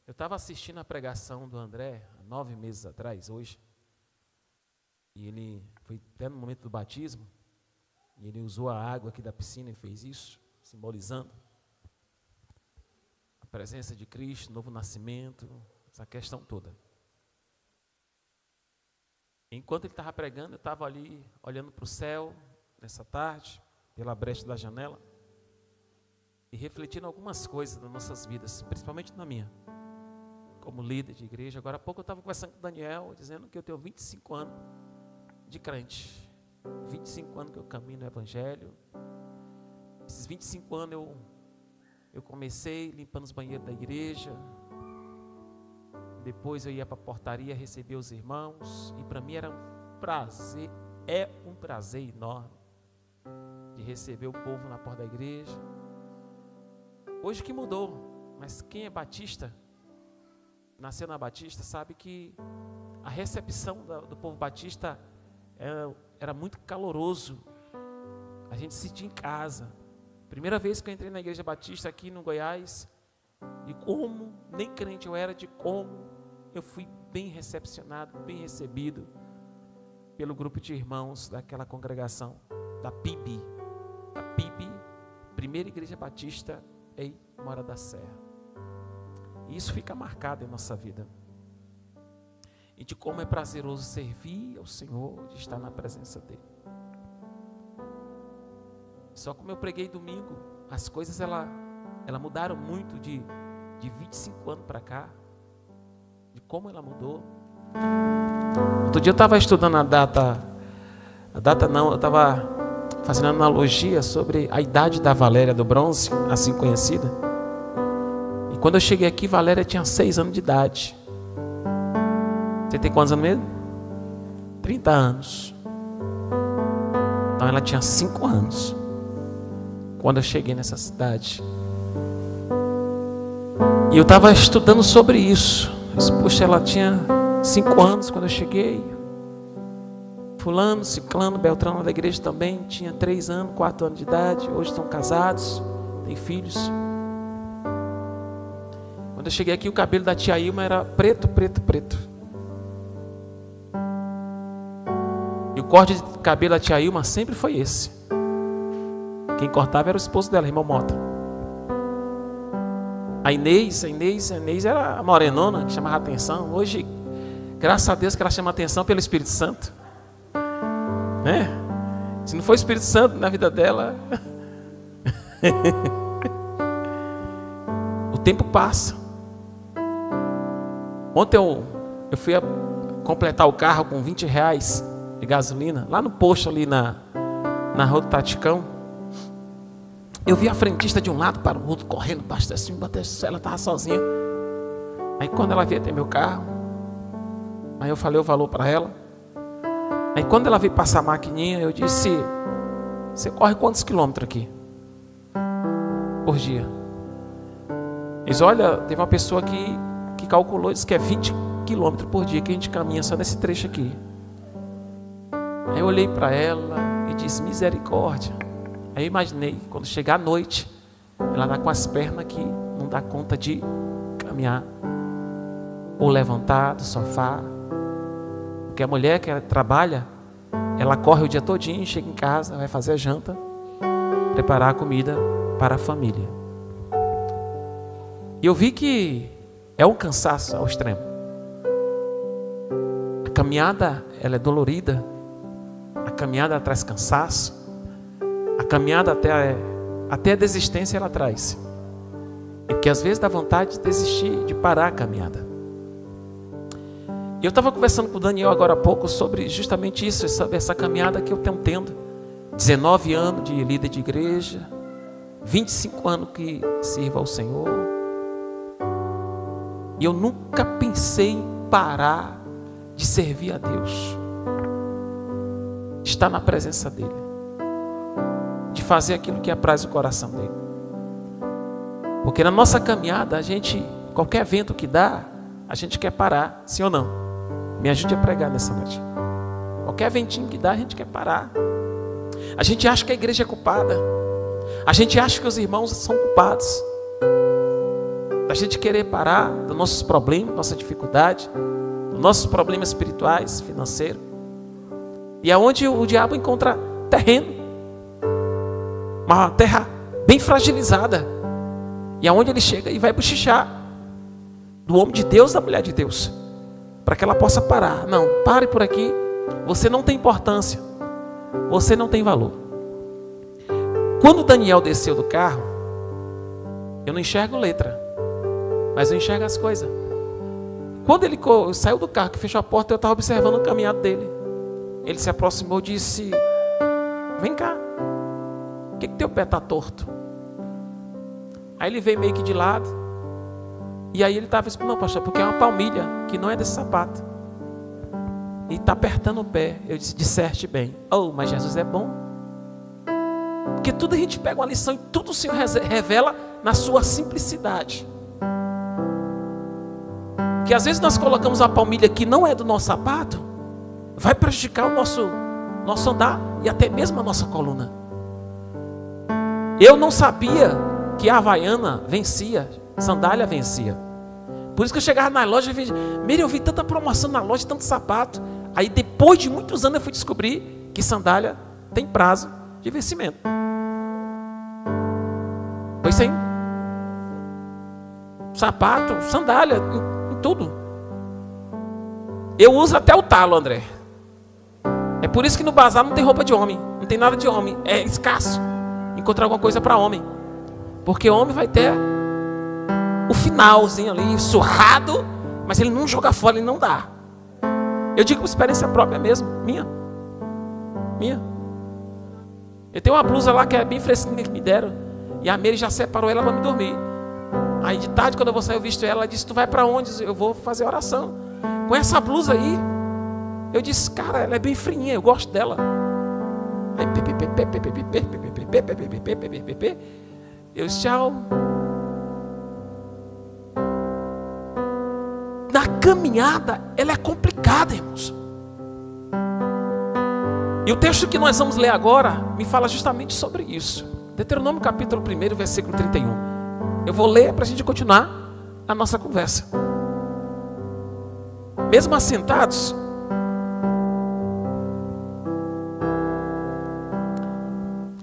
Eu estava assistindo a pregação do André, há 9 meses atrás, hoje. E ele foi até no momento do batismo. E ele usou a água aqui da piscina e fez isso, simbolizando a presença de Cristo, novo nascimento, essa questão toda. Enquanto ele estava pregando, eu estava ali olhando para o céu, nessa tarde, pela brecha da janela, e refletindo algumas coisas das nossas vidas, principalmente na minha, como líder de igreja. Agora há pouco eu estava conversando com o Daniel, dizendo que eu tenho 25 anos de crente, 25 anos que eu caminho no Evangelho. Esses 25 anos eu comecei limpando os banheiros da igreja, depois eu ia para a portaria receber os irmãos, e para mim era um prazer, é um prazer enorme de receber o povo na porta da igreja. Hoje que mudou, mas quem é batista, nasceu na Batista, sabe que a recepção do povo batista era muito caloroso. A gente se sentia em casa. Primeira vez que eu entrei na igreja batista aqui no Goiás, e como nem crente eu era, de como eu fui bem recepcionado, bem recebido pelo grupo de irmãos daquela congregação, da PIB, Primeira Igreja Batista em Mora da Serra. E isso fica marcado em nossa vida. E de como é prazeroso servir ao Senhor, de estar na presença dEle. Só como eu preguei domingo, as coisas ela mudaram muito de 25 anos para cá, de como ela mudou. Outro dia eu estava estudando a data não, eu estava fazendo analogia sobre a idade da Valéria do Bronze, assim conhecida. E quando eu cheguei aqui, Valéria tinha 6 anos de idade. Você tem quantos anos mesmo? 30 anos. Então ela tinha 5 anos quando eu cheguei nessa cidade. E eu estava estudando sobre isso. Eu disse, puxa, ela tinha 5 anos quando eu cheguei. Fulano, Ciclano, Beltrano da igreja também tinha 3 anos, 4 anos de idade. Hoje estão casados, têm filhos. Quando eu cheguei aqui, o cabelo da tia Ilma era preto. E o corte de cabelo da tia Ilma sempre foi esse. Quem cortava era o esposo dela, irmão Mota. A Inês era a morenona que chamava atenção. Hoje, graças a Deus que ela chama atenção pelo Espírito Santo. Né? Se não for o Espírito Santo na vida dela, o tempo passa. Ontem eu fui completar o carro com R$20 de gasolina, lá no posto ali na rua do Taticão. Eu vi a frentista de um lado para o outro, correndo, batendo, ela estava sozinha. Aí quando ela veio até meu carro, aí eu falei o valor para ela. Aí quando ela veio passar a maquininha, eu disse, você corre quantos quilômetros aqui por dia? Eles, olha, teve uma pessoa que calculou, disse que é 20 quilômetros por dia que a gente caminha só nesse trecho aqui. Aí eu olhei para ela e disse, misericórdia. Aí eu imaginei, quando chegar à noite, ela está com as pernas que não dá conta de caminhar, ou levantar do sofá. Porque a mulher que trabalha, ela corre o dia todinho, chega em casa, vai fazer a janta, preparar a comida para a família. E eu vi que é um cansaço ao extremo. A caminhada, ela é dolorida. A caminhada traz cansaço. A caminhada até a desistência ela traz. E porque às vezes dá vontade de desistir, de parar a caminhada. E eu estava conversando com o Daniel agora há pouco sobre justamente isso, essa caminhada que eu tenho tendo. 19 anos de líder de igreja, 25 anos que sirvo ao Senhor. E eu nunca pensei em parar de servir a Deus, de estar na presença dEle, de fazer aquilo que apraz o coração dEle. Porque na nossa caminhada, qualquer vento que dá, a gente quer parar, sim ou não? Me ajude a pregar nessa noite. Qualquer ventinho que dá, a gente quer parar. A gente acha que a igreja é culpada. A gente acha que os irmãos são culpados da da gente querer parar dos nossos problemas, nossa dificuldade, dos nossos problemas espirituais, financeiros. E é onde o diabo encontra terreno, uma terra bem fragilizada. E é onde ele chega e vai bochichar do homem de Deus, da mulher de Deus, para que ela possa parar. Não, pare por aqui. Você não tem importância. Você não tem valor. Quando Daniel desceu do carro, eu não enxergo letra, mas eu enxergo as coisas. Quando ele saiu do carro, que fechou a porta, eu estava observando o caminhado dele. Ele se aproximou e disse: vem cá, o que teu pé está torto? Aí ele veio meio que de lado. E aí ele estava dizendo: não, pastor, porque é uma palmilha que não é desse sapato e está apertando o pé. Eu disse: disserte bem. Oh, mas Jesus é bom. Porque tudo a gente pega uma lição e tudo o Senhor revela na sua simplicidade. Que às vezes nós colocamos uma palmilha que não é do nosso sapato, vai prejudicar o nosso andar e até mesmo a nossa coluna. Eu não sabia que a Havaiana vencia, sandália vencia. Por isso que eu chegava na loja e via: Miriam, eu vi tanta promoção na loja, tanto sapato. Aí depois de muitos anos eu fui descobrir que sandália tem prazo de vencimento. Pois sim. Sapato, sandália, em tudo. Eu uso até o talo, André. É por isso que no bazar não tem roupa de homem, não tem nada de homem. É escasso encontrar alguma coisa para homem. Porque o homem vai ter o finalzinho ali, surrado, mas ele não joga fora, ele não dá. Eu digo por experiência própria mesmo, minha. Eu tenho uma blusa lá que é bem fresquinha que me deram, e a Mary já separou ela para me dormir. Aí de tarde, quando eu vou sair, eu visto ela, ela disse: tu vai para onde? Eu vou fazer oração. Com essa blusa aí, eu disse: cara, ela é bem friinha, eu gosto dela. Aí, eu disse: tchau. Na caminhada, ela é complicada, irmãos. E o texto que nós vamos ler agora me fala justamente sobre isso. Deuteronômio capítulo 1, versículo 31. Eu vou ler para a gente continuar a nossa conversa. Mesmo assentados,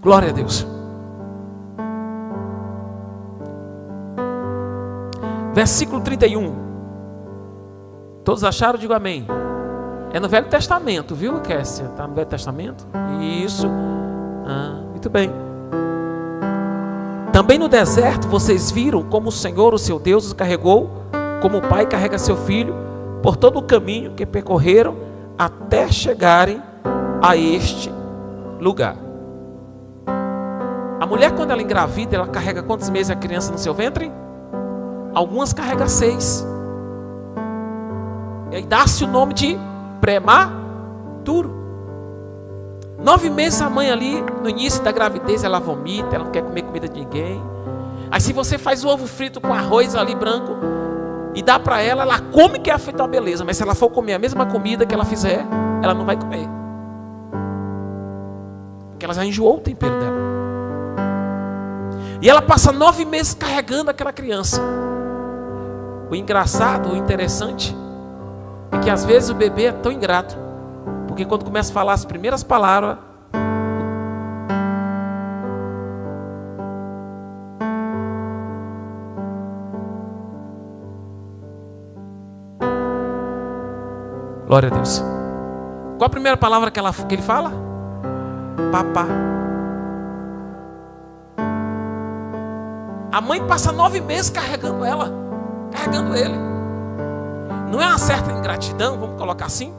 glória a Deus. Versículo 31. Todos acharam? Digo amém. É no Velho Testamento, viu, Kessia? Está no Velho Testamento? Isso. Muito bem. Também no deserto vocês viram como o Senhor, o seu Deus, os carregou, como o pai carrega seu filho, por todo o caminho que percorreram até chegarem a este lugar. A mulher, quando ela engravida, ela carrega quantos meses a criança no seu ventre? Algumas carregam 6. E aí dá-se o nome de prematuro. 9 meses a mãe ali, no início da gravidez, ela vomita, ela não quer comer comida de ninguém. Aí se você faz o ovo frito com arroz ali branco e dá para ela, ela come, que é feita uma beleza. Mas se ela for comer a mesma comida que ela fizer, ela não vai comer, porque ela já enjoou o tempero dela. E ela passa 9 meses carregando aquela criança. O engraçado, o interessante, é que às vezes o bebê é tão ingrato, porque quando começa a falar as primeiras palavras, glória a Deus. Qual a primeira palavra que ele fala? Papá. A mãe passa 9 meses carregando ela, carregando ele. Não é uma certa ingratidão, vamos colocar assim?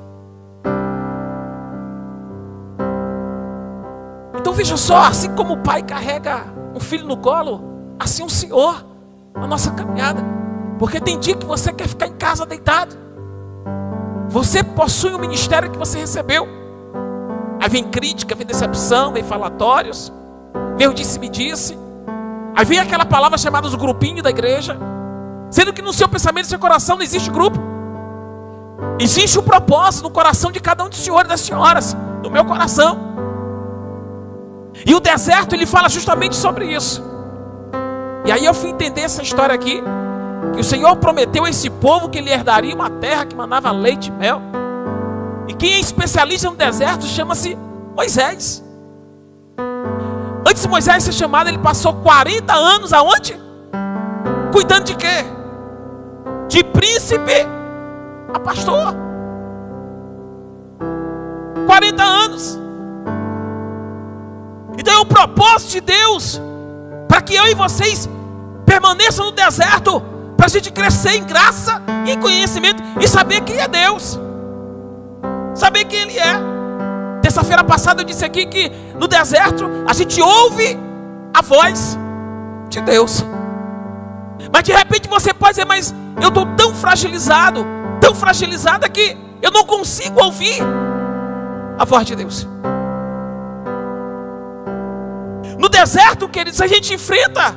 Então veja só, assim como o pai carrega um filho no colo, assim o Senhor, a nossa caminhada. Porque tem dia que você quer ficar em casa deitado. Você possui um ministério que você recebeu. Aí vem crítica, vem decepção, vem falatórios, vem o disse-me-disse. Aí vem aquela palavra chamada os grupinhos da igreja, sendo que no seu pensamento, no seu coração não existe grupo. Existe um propósito no coração de cada um dos senhores e das senhoras, no meu coração. E o deserto, ele fala justamente sobre isso. E aí eu fui entender essa história aqui. que o Senhor prometeu a esse povo que ele herdaria uma terra que manava leite e mel. E quem é especialista no deserto chama-se Moisés. Antes de Moisés ser chamado, ele passou 40 anos aonde? Cuidando de quê? De príncipe a pastor. 40 anos. Então é o propósito de Deus para que eu e vocês permaneçam no deserto, para a gente crescer em graça e em conhecimento e saber quem é Deus, saber quem Ele é. Terça-feira passada eu disse aqui que no deserto a gente ouve a voz de Deus, mas de repente você pode dizer: mas eu estou tão fragilizada que eu não consigo ouvir a voz de Deus. No deserto, queridos, a gente enfrenta,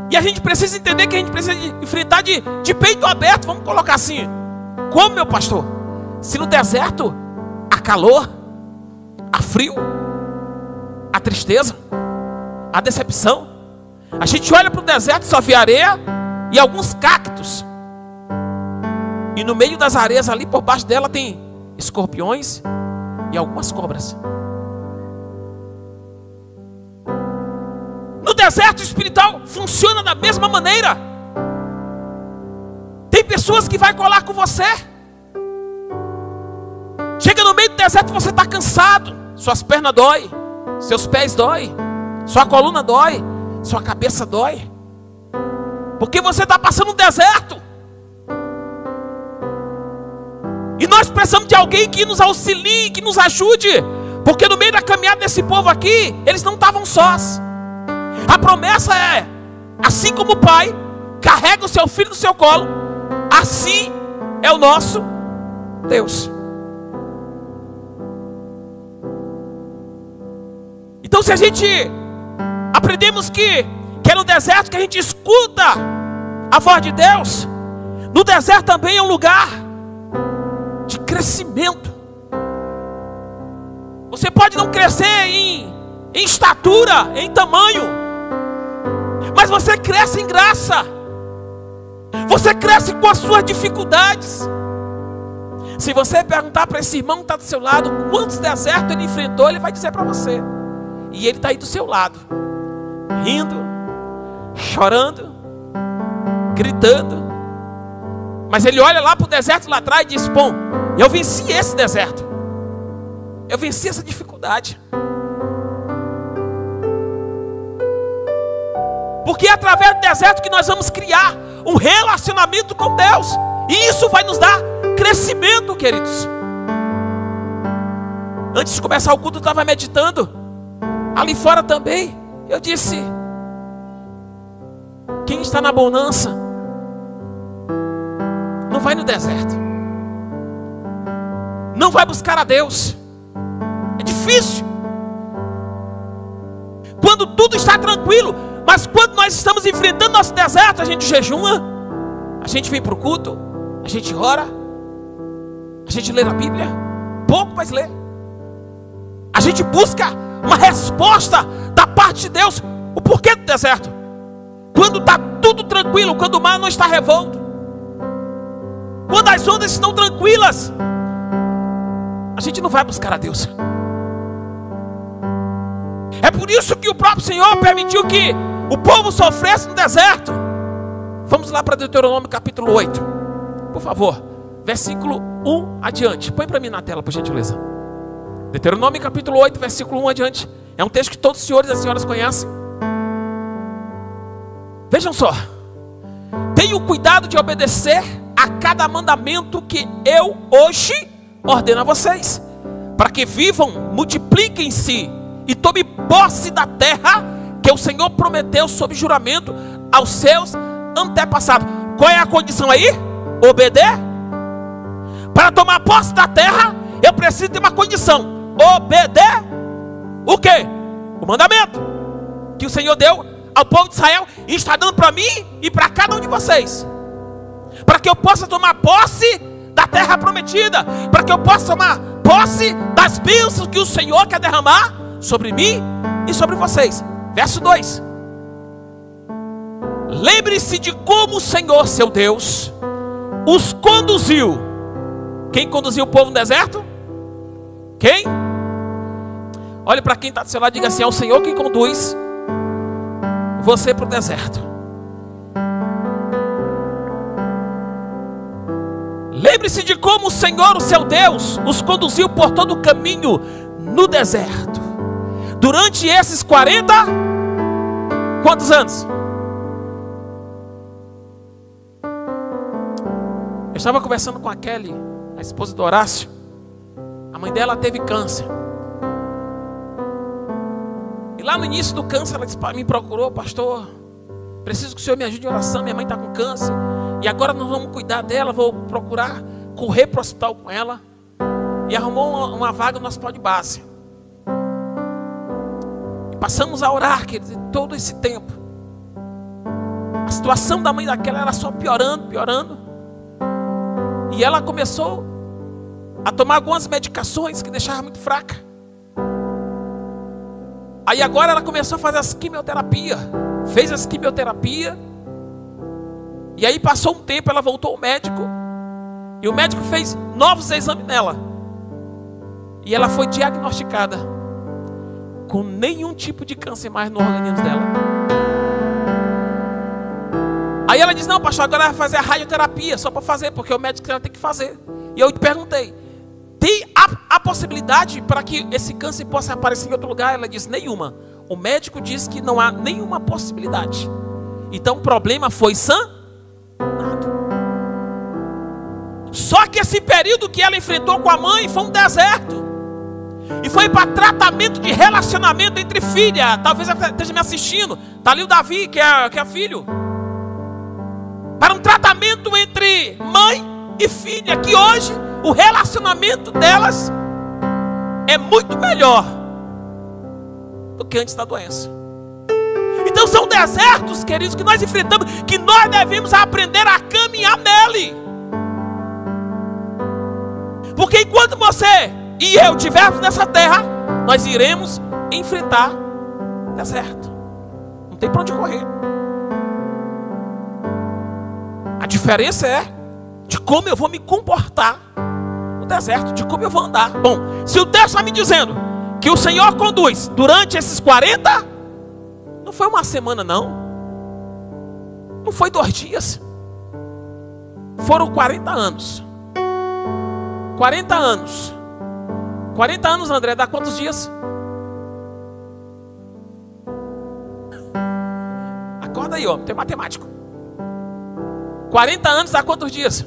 e a gente precisa entender que a gente precisa enfrentar de peito aberto. Vamos colocar assim: como, meu pastor? Se no deserto há calor, há frio, há tristeza, há decepção. A gente olha para o deserto e só vê areia e alguns cactos, e no meio das areias ali, por baixo dela, tem escorpiões e algumas cobras. No deserto espiritual funciona da mesma maneira. Tem pessoas que vai colar com você. Chega no meio do deserto, você está cansado, suas pernas dói, seus pés dói, sua coluna dói, sua cabeça dói, porque você está passando um deserto. E nós precisamos de alguém que nos auxilie, que nos ajude, porque no meio da caminhada desse povo aqui, eles não estavam sós. A promessa é: assim como o pai carrega o seu filho no seu colo, assim é o nosso Deus. Então, se a gente aprendemos que é no deserto que a gente escuta a voz de Deus, no deserto também é um lugar de crescimento. Você pode não crescer em estatura, em tamanho, mas você cresce em graça. Você cresce com as suas dificuldades. Se você perguntar para esse irmão que está do seu lado quantos desertos ele enfrentou, ele vai dizer para você. E ele está aí do seu lado, rindo, chorando, gritando. Mas ele olha lá para o deserto lá atrás e diz: bom, eu venci esse deserto, eu venci essa dificuldade. Porque é através do deserto que nós vamos criar um relacionamento com Deus. E isso vai nos dar crescimento, queridos. Antes de começar o culto, eu estava meditando. Ali fora também, eu disse: quem está na bonança não vai no deserto, não vai buscar a Deus. É difícil quando tudo está tranquilo. Mas quando nós estamos enfrentando nosso deserto, a gente jejuma, a gente vem para o culto, a gente ora, a gente lê a Bíblia, pouco, mas lê. A gente busca uma resposta da parte de Deus. O porquê do deserto? Quando está tudo tranquilo, quando o mar não está revolto, quando as ondas estão tranquilas, a gente não vai buscar a Deus. É por isso que o próprio Senhor permitiu que o povo sofresse no deserto. Vamos lá para Deuteronômio capítulo 8, por favor, versículo 1 adiante. Põe para mim na tela, por gentileza. Deuteronômio capítulo 8, versículo 1 adiante. É um texto que todos os senhores e as senhoras conhecem. Vejam só: tenham cuidado de obedecer a cada mandamento que eu hoje ordeno a vocês, para que vivam, multipliquem-se e tome posse da terra que o Senhor prometeu sob juramento aos seus antepassados. Qual é a condição aí? Obedecer. Para tomar posse da terra, eu preciso ter uma condição: obedecer o quê? O mandamento que o Senhor deu ao povo de Israel e está dando para mim e para cada um de vocês, para que eu possa tomar posse da terra prometida, para que eu possa tomar posse das bênçãos que o Senhor quer derramar sobre mim e sobre vocês. Verso 2: Lembre-se de como o Senhor, seu Deus, os conduziu. Quem conduziu o povo no deserto? Quem? Olhe para quem está do seu lado e diga assim: é o Senhor quem conduz você para o deserto. Lembre-se de como o Senhor, o seu Deus, os conduziu por todo o caminho no deserto. Durante esses 40, quantos anos? Eu estava conversando com a Kelly, a esposa do Horácio. A mãe dela teve câncer. E lá no início do câncer, ela me procurou: pastor, preciso que o senhor me ajude em oração, minha mãe está com câncer. E agora nós vamos cuidar dela, vou procurar correr para o hospital com ela. E arrumou uma vaga no hospital de base. E passamos a orar, queridos, todo esse tempo. A situação da mãe daquela era só piorando, piorando. E ela começou a tomar algumas medicações que deixavam muito fraca. Aí agora ela começou a fazer as quimioterapia. Fez as quimioterapia. E aí passou um tempo, ela voltou ao médico. E o médico fez novos exames nela. E ela foi diagnosticada com nenhum tipo de câncer mais no organismo dela. Aí ela diz: não, pastor, agora vai fazer a radioterapia. Só para fazer, porque o médico ela tem que fazer. E eu te perguntei: tem a possibilidade para que esse câncer possa aparecer em outro lugar? Ela disse: nenhuma. O médico disse que não há nenhuma possibilidade. Então o problema foi sanado. Só que esse período que ela enfrentou com a mãe foi um deserto. E foi para tratamento de relacionamento entre filha. Talvez ela esteja me assistindo. Está ali o Davi, que é filho. Para um tratamento entre mãe e filha, que hoje o relacionamento delas é muito melhor do que antes da doença. Então são desertos, queridos, que nós enfrentamos, que nós devemos aprender a caminhar nele. Porque enquanto você e eu estivermos nessa terra, nós iremos enfrentar deserto. Não tem para onde correr. A diferença é de como eu vou me comportar no deserto, de como eu vou andar. Bom, se o texto está me dizendo que o Senhor conduz durante esses 40, não foi uma semana não. Não foi 2 dias. Foram 40 anos. 40 anos. 40 anos, André, dá quantos dias? Acorda aí, ó, tem matemático. 40 anos dá quantos dias?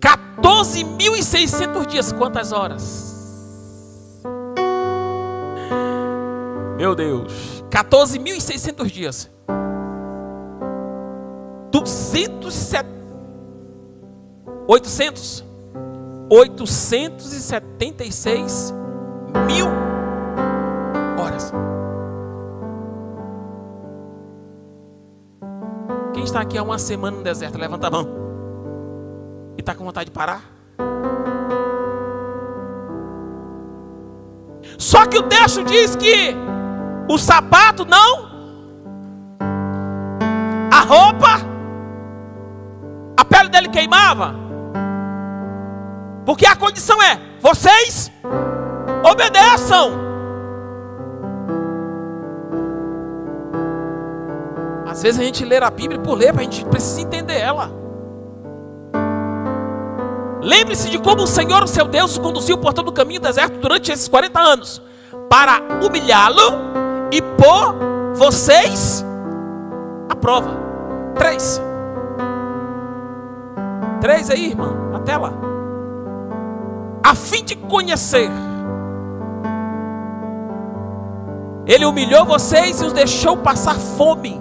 14.600 dias. Quantas horas? Meu Deus. 14.600 dias. 876 mil horas. Quem está aqui há uma semana no deserto? Levanta a mão. E está com vontade de parar? Só que o texto diz que o sapato não, a roupa, a pele dele queimava. Porque a condição é: vocês obedeçam. Às vezes a gente lê a Bíblia por ler, a gente precisa entender ela. Lembre-se de como o Senhor, o seu Deus, o conduziu por todo o caminho do deserto durante esses 40 anos, para humilhá-lo e pôr vocês à prova. 3 aí, irmão, na tela. A fim de conhecer. Ele humilhou vocês e os deixou passar fome.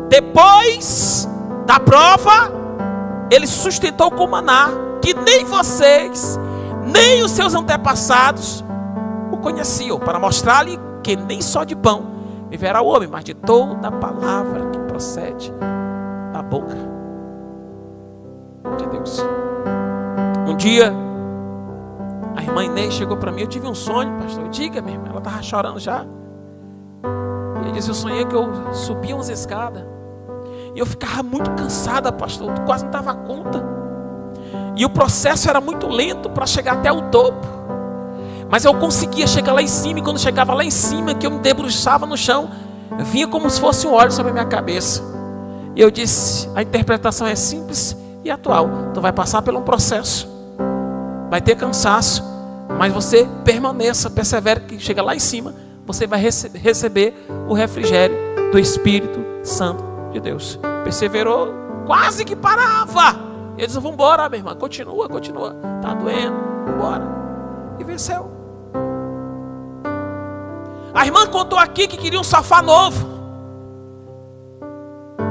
Depois da prova, ele sustentou com maná, que nem vocês, nem os seus antepassados o conheciam, para mostrar-lhe que nem só de pão viverá o homem, mas de toda a palavra que procede da boca de Deus. Um dia, a irmã Inês chegou para mim: eu tive um sonho, pastor. Diga, minha irmã. Ela estava chorando já. E disse, eu sonhei que eu subia umas escadas. E eu ficava muito cansada, pastor. Eu quase não dava conta. E o processo era muito lento para chegar até o topo. Mas eu conseguia chegar lá em cima. E quando chegava lá em cima, que eu me debruçava no chão, vinha como se fosse um óleo sobre a minha cabeça. E eu disse, a interpretação é simples e atual. Tu vai passar por um processo. Vai ter cansaço. Mas você permaneça, persevere, que chega lá em cima, você vai receber o refrigério do Espírito Santo de Deus. Perseverou, quase que parava. Ele disse, vamos embora, minha irmã, continua. Está doendo, vamos embora. E venceu. A irmã contou aqui que queria um sofá novo.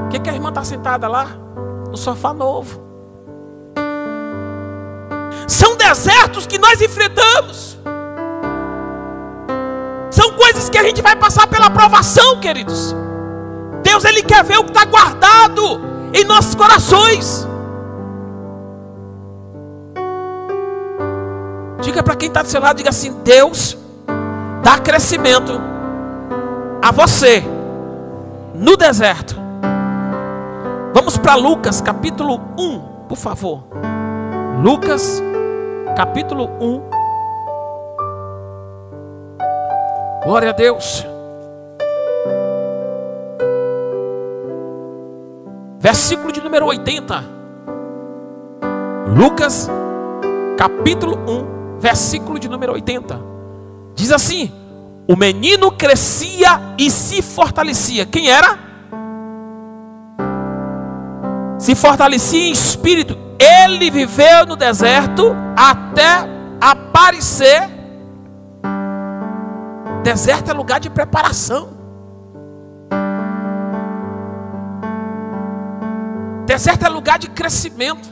O que a irmã está sentada lá? No sofá novo. São desertos que nós enfrentamos. São coisas que a gente vai passar pela provação, queridos. Deus, Ele quer ver o que está guardado em nossos corações. Diga para quem está do seu lado, diga assim, Deus dá crescimento a você no deserto. Vamos para Lucas capítulo 1, por favor. Lucas capítulo 1. Glória a Deus. Versículo de número 80. Lucas capítulo 1, versículo de número 80. Diz assim: o menino crescia e se fortalecia. Quem era? Se fortalecia em espírito. Ele viveu no deserto até aparecer. Deserto é lugar de preparação. Deserto é lugar de crescimento.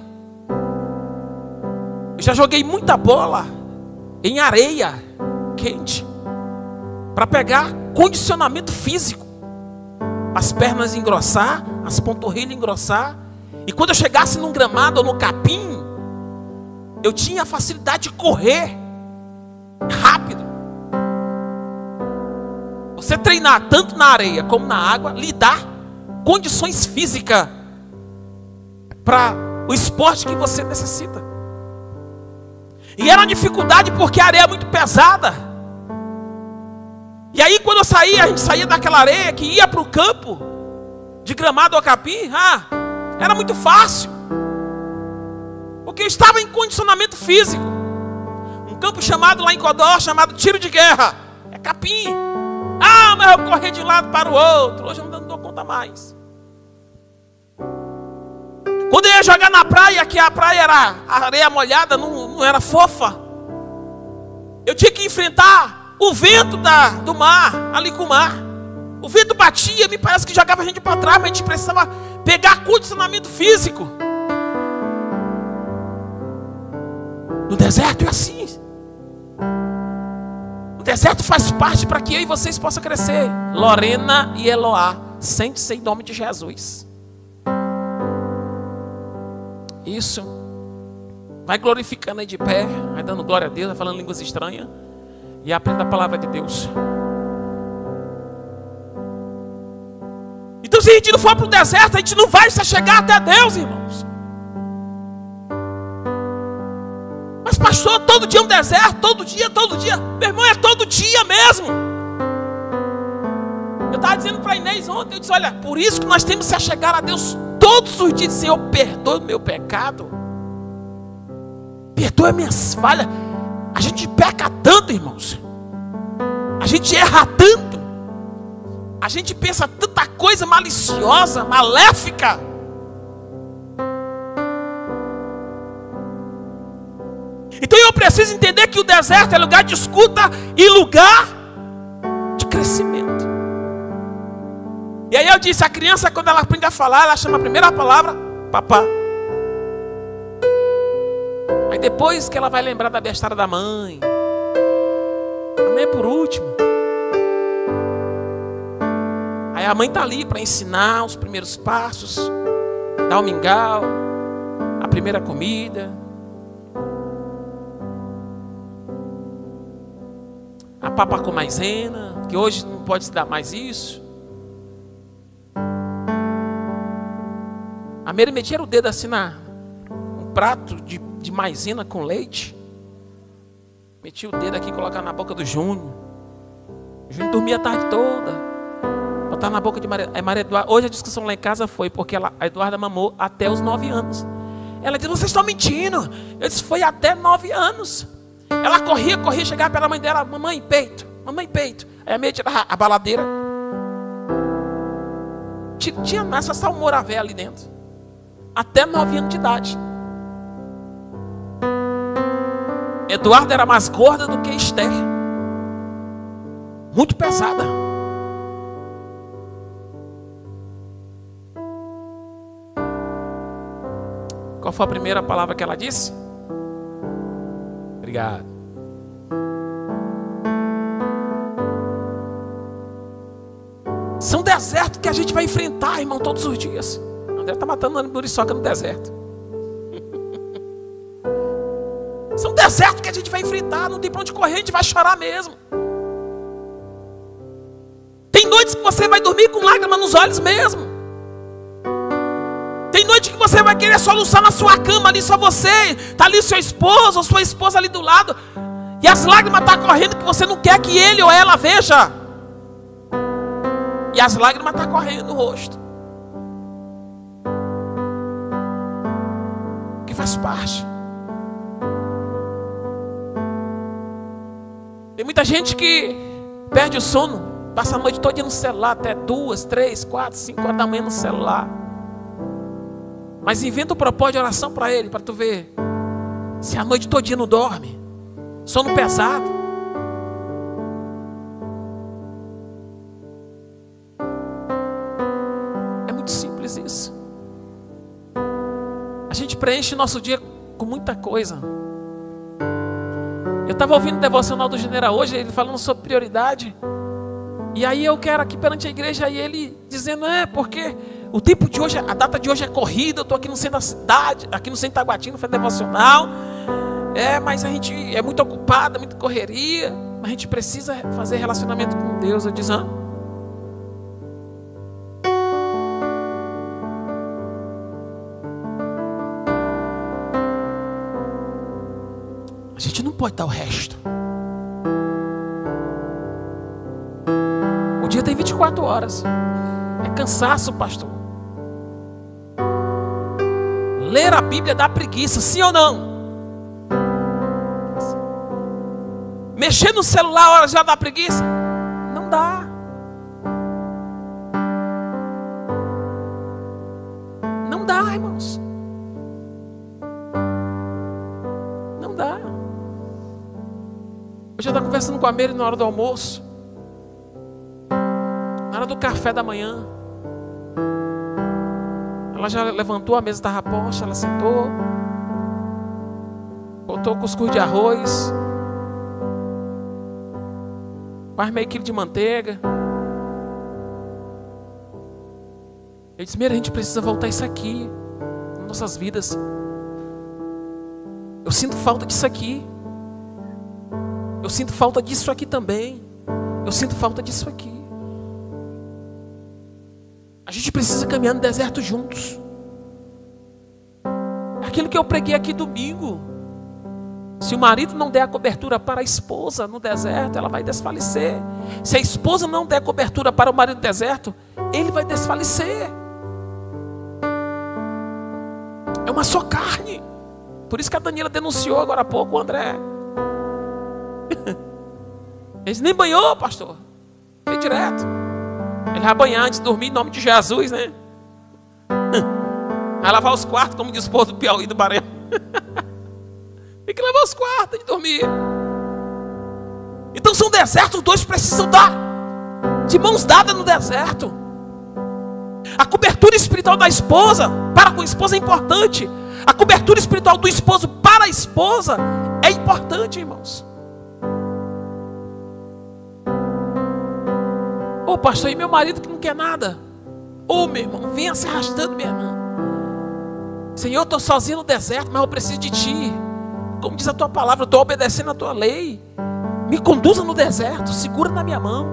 Eu já joguei muita bola em areia quente para pegar condicionamento físico. As pernas engrossar, as panturrilhas engrossar. E quando eu chegasse num gramado ou no capim, eu tinha a facilidade de correr rápido. Você treinar tanto na areia como na água, lhe dá condições físicas para o esporte que você necessita. E era uma dificuldade porque a areia é muito pesada. E aí quando eu saía, a gente saía daquela areia que ia para o campo, de gramado ou capim, era muito fácil. Porque eu estava em condicionamento físico. Um campo chamado lá em Codó, chamado tiro de guerra. É capim. Mas eu corri de um lado para o outro. Hoje eu não dou conta mais. Quando eu ia jogar na praia, que a praia era a areia molhada, não era fofa, eu tinha que enfrentar o vento do mar, ali com o mar. O vento batia, me parece que jogava a gente para trás, mas a gente precisava pegar condicionamento físico. No deserto é assim. O deserto faz parte para que eu e vocês possam crescer. Lorena e Eloá, sente-se em nome de Jesus. Isso. Vai glorificando aí de pé, vai dando glória a Deus, vai falando línguas estranhas. E aprenda a palavra de Deus. Então se a gente não for para o deserto, a gente não vai se chegar até Deus, irmãos. Mas pastor, todo dia é um deserto, todo dia. Meu irmão, é todo dia mesmo. Eu estava dizendo para a Inês ontem, eu disse, olha, por isso que nós temos que se achegar a Deus todos os dias. Senhor, perdoa o meu pecado. Perdoa minhas falhas. A gente peca tanto, irmãos. A gente erra tanto. A gente pensa tanta coisa maliciosa, maléfica. Então eu preciso entender que o deserto é lugar de escuta e lugar de crescimento. E aí eu disse, a criança quando ela aprende a falar, ela chama a primeira palavra, papá. Aí depois que ela vai lembrar da bestada da mãe. A mãe é por último. Aí a mãe está ali para ensinar os primeiros passos, dar o mingau, a primeira comida. A papa com maisena, que hoje não pode se dar mais isso. A Meire metia o dedo assim um prato de maisena com leite. Metia o dedo aqui e colocava na boca do Júnior. O Júnior dormia a tarde toda. Botava na boca de Maria Eduarda. Hoje a discussão lá em casa foi porque a Eduarda mamou até os 9 anos. Ela disse, vocês estão mentindo. Eu disse, foi até 9 anos. Ela corria, chegava pela mãe dela, mamãe, peito, mamãe, peito. Aí a Meire tirava a baladeira. Tinha essa salmoura ali dentro. Até 9 anos de idade. Eduarda era mais gorda do que Esther. Muito pesada. Qual foi a primeira palavra que ela disse? Obrigado. São desertos que a gente vai enfrentar, irmão, todos os dias. André está matando uma muriçoca no deserto. São desertos que a gente vai enfrentar, não tem para onde correr, a gente vai chorar mesmo. Tem noites que você vai dormir com lágrimas nos olhos mesmo. Tem noite que você vai querer soluçar na sua cama ali, só você. Está ali o seu esposo ou sua esposa ali do lado. E as lágrimas estão correndo que você não quer que ele ou ela veja. E as lágrimas estão correndo no rosto. Que faz parte. Tem muita gente que perde o sono, passa a noite toda no celular, até 2, 3, 4, 5 horas da manhã no celular. Mas inventa um propósito de oração para ele, para tu ver se a noite todinha não dorme. Sono pesado. É muito simples isso. A gente preenche nosso dia com muita coisa. Eu estava ouvindo o devocional do General hoje, ele falando sobre prioridade. E aí eu quero aqui perante a igreja, e ele dizendo, porque o tempo de hoje, a data de hoje é corrida, eu estou aqui no centro da cidade, aqui no centro da Taguatinga, fazendo devocional. Mas a gente é muito ocupado, muita correria, mas a gente precisa fazer relacionamento com Deus. Eu disse, A gente não pode dar o resto. O dia tem 24 horas. É cansaço, pastor. Ler a Bíblia dá preguiça, sim ou não? Mexer no celular já dá preguiça? Não dá. Não dá, irmãos. Não dá. Eu já estava conversando com a Meire na hora do almoço, na hora do café da manhã. Ela já levantou, a mesa estava posta, ela sentou, botou cuscuz de arroz, quase meio quilo de manteiga. Eu disse, Meire, a gente precisa voltar isso aqui nas nossas vidas. Eu sinto falta disso aqui. Eu sinto falta disso aqui também. Eu sinto falta disso aqui. A gente precisa caminhar no deserto juntos. Aquilo que eu preguei aqui domingo. Se o marido não der a cobertura para a esposa no deserto, ela vai desfalecer. Se a esposa não der cobertura para o marido no deserto, ele vai desfalecer. É uma só carne. Por isso que a Daniela denunciou agora há pouco o André. Ele nem banhou, pastor. Foi direto. Ele vai banhar antes de dormir em nome de Jesus, né? Vai lavar os quartos, como diz o povo do Piauí, do Barão. Tem que lavar os quartos de dormir. Então são desertos, os dois precisam dar de mãos dadas no deserto. A cobertura espiritual da esposa para com a esposa é importante. A cobertura espiritual do esposo para a esposa é importante, irmãos. Ô pastor, e meu marido que não quer nada? Ô meu irmão, venha se arrastando, minha irmã. Senhor, eu estou sozinho no deserto, mas eu preciso de ti. Como diz a tua palavra, eu estou obedecendo a tua lei. Me conduza no deserto, segura na minha mão.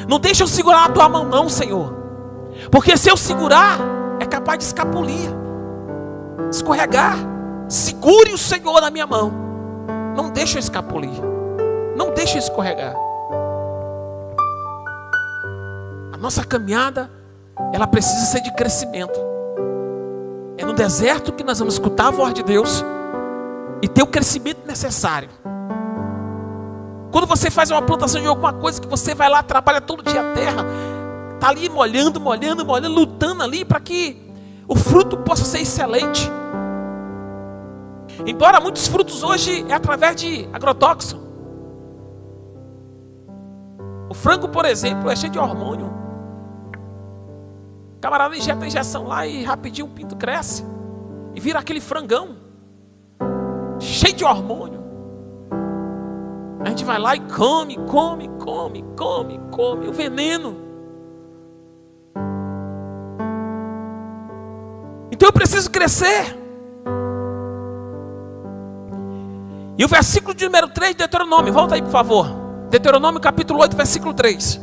Não deixa eu segurar a tua mão não, Senhor. Porque se eu segurar, capaz de escapulir, escorregar. Segure o Senhor na minha mão. Não deixe eu escapulir. Não deixe eu escorregar. A nossa caminhada, ela precisa ser de crescimento. É no deserto que nós vamos escutar a voz de Deus e ter o crescimento necessário. Quando você faz uma plantação de alguma coisa, que você vai lá, trabalha todo dia a terra, está ali molhando, lutando ali para que o fruto possa ser excelente. Embora muitos frutos hoje é através de agrotóxico. O frango, por exemplo, é cheio de hormônio. O camarada injeta a injeção lá e rapidinho o pinto cresce e vira aquele frangão cheio de hormônio. A gente vai lá e come o veneno. Então eu preciso crescer. E o versículo de número 3 de Deuteronômio, volta aí por favor. Deuteronômio capítulo 8, versículo 3.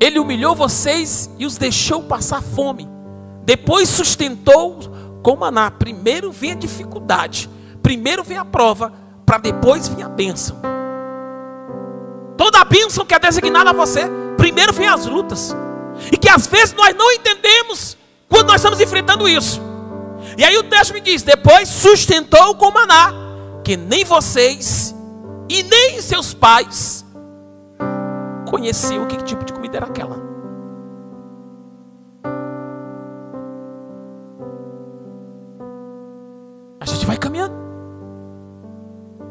Ele humilhou vocês e os deixou passar fome. Depois sustentou com maná. Primeiro vem a dificuldade, primeiro vem a prova, para depois vir a bênção. Toda a bênção que é designada a você, primeiro vem as lutas. E que às vezes nós não entendemos quando nós estamos enfrentando isso. E aí o texto me diz: depois sustentou com maná, que nem vocês e nem seus pais conheciam que tipo de comida era aquela. A gente vai caminhando.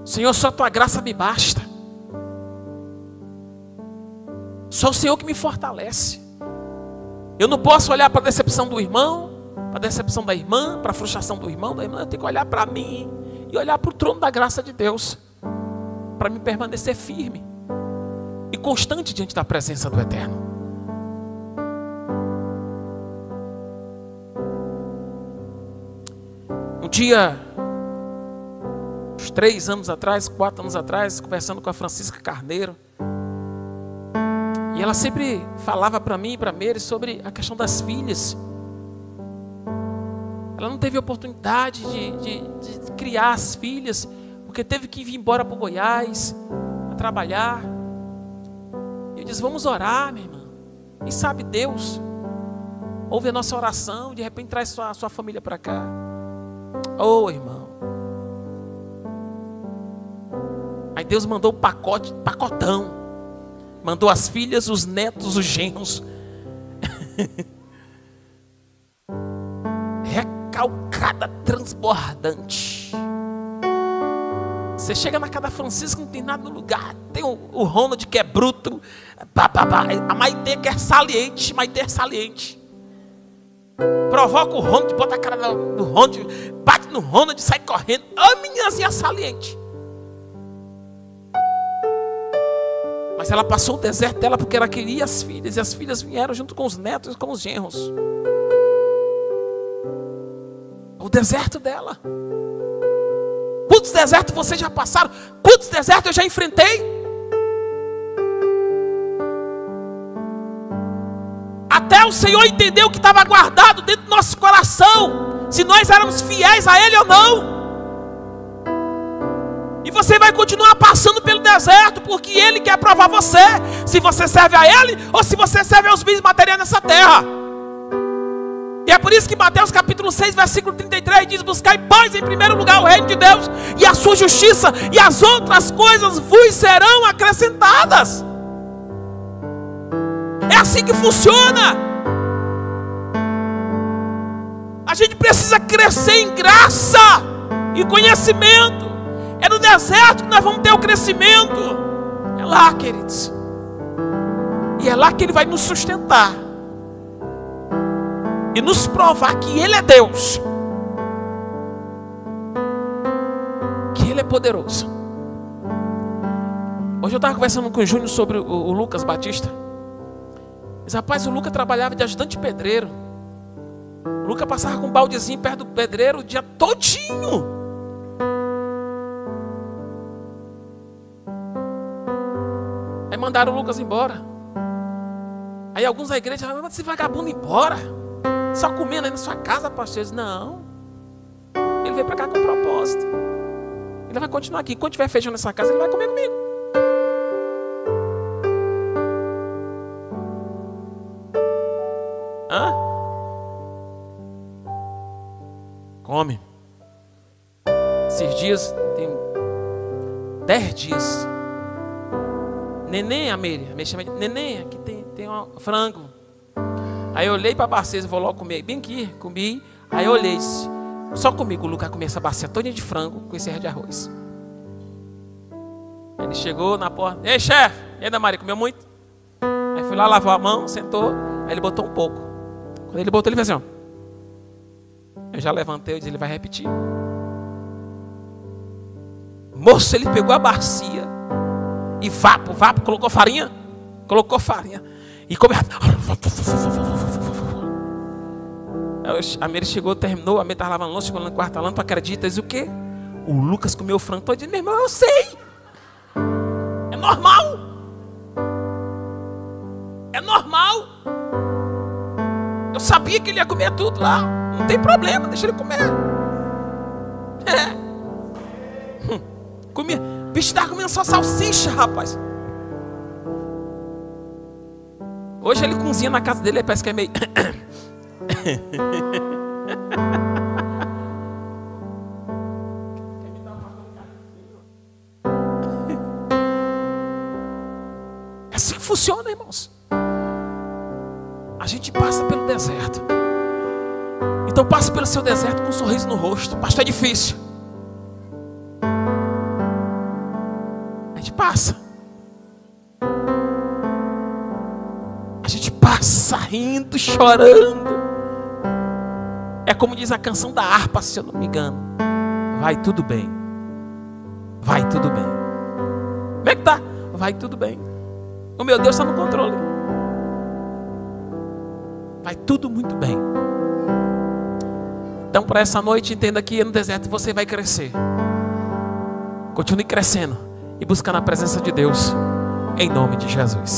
Senhor, só tua graça me basta. Só o Senhor que me fortalece. Eu não posso olhar para a decepção do irmão, para a decepção da irmã, para a frustração do irmão, da irmã. Eu tenho que olhar para mim e olhar para o trono da graça de Deus, para me permanecer firme e constante diante da presença do Eterno. Um dia, uns 3 anos atrás, 4 anos atrás, conversando com a Francisca Carneiro, e ela sempre falava para mim e para a Meire sobre a questão das filhas. Ela não teve oportunidade de criar as filhas, porque teve que vir embora para o Goiás, para trabalhar. E eu disse: vamos orar, minha irmã. Quem sabe Deus ouve a nossa oração, de repente traz sua família para cá. Oh, irmão. Aí Deus mandou o pacotão. Mandou as filhas, os netos, os genros. Recalcada, transbordante. Você chega na casa da Francisca, não tem nada no lugar. Tem o Ronald que é bruto. A Maitê que é saliente. Maitê é saliente. Provoca o Ronald, bota a cara no Ronald, bate no Ronald, sai correndo. A meninazinha saliente. Mas ela passou o deserto dela porque ela queria as filhas. E as filhas vieram junto com os netos e com os genros. O deserto dela. Quantos desertos vocês já passaram? Quantos desertos eu já enfrentei? Até o Senhor entendeu que estava guardado dentro do nosso coração, se nós éramos fiéis a Ele ou não. E você vai continuar passando pelo deserto, porque Ele quer provar você, se você serve a Ele, ou se você serve aos bens materiais nessa terra. E é por isso que Mateus capítulo 6, versículo 33 diz: buscai, pois, em primeiro lugar o reino de Deus e a sua justiça, e as outras coisas vos serão acrescentadas. É assim que funciona. A gente precisa crescer em graça e conhecimento. É no deserto que nós vamos ter o crescimento. É lá, queridos. E é lá que Ele vai nos sustentar e nos provar que Ele é Deus, que Ele é poderoso. Hoje eu estava conversando com o Júnior sobre o Lucas Batista. Mas rapaz, o Lucas trabalhava de ajudante pedreiro. O Lucas passava com um baldezinho perto do pedreiro o dia todinho. Aí mandaram o Lucas embora. Aí alguns da igreja falam, mas esse vagabundo embora, só comendo aí na sua casa, pastor. Eu disse, não, ele veio para cá com propósito. Ele vai continuar aqui. Quando tiver feijão nessa casa, ele vai comer comigo. Hã? Come. Esses dias, tem 10 dias. Neném, a Meire chama de neném, aqui tem um frango. Aí eu olhei para a bacia e vou logo comer. Bem aqui, comi. Aí eu olhei, só comigo o Lucas comia essa bacia toda de frango com esse resto de arroz. Aí ele chegou na porta. Ei, chefe! E aí, da Maria, comeu muito? Aí fui lá, lavou a mão, sentou. Aí ele botou um pouco. Quando ele botou, ele fez assim, ó. Eu já levantei, eu disse, ele vai repetir. Moço, ele pegou a bacia e vapo, colocou farinha. E comeu. A Meire chegou, terminou, a Meire estava lavando louça, chegou no quarto falando, tu acredita? Diz o quê? O Lucas comeu o frango todo. Eu disse, meu irmão, eu sei. É normal. É normal. Eu sabia que ele ia comer tudo lá. Não tem problema, deixa ele comer. Comia. O bicho estava comendo só salsicha, rapaz. Hoje ele cozinha na casa dele, parece que é meio... É assim que funciona, irmãos. A gente passa pelo deserto. Então passe pelo seu deserto com um sorriso no rosto. Pastor, é difícil. A gente passa. A gente passa rindo, chorando. É como diz a canção da harpa, se eu não me engano. Vai tudo bem. Vai tudo bem. Como é que tá? Vai tudo bem. O meu Deus está no controle. Vai tudo muito bem. Então, para essa noite, entenda que no deserto você vai crescer. Continue crescendo e buscando a presença de Deus. Em nome de Jesus.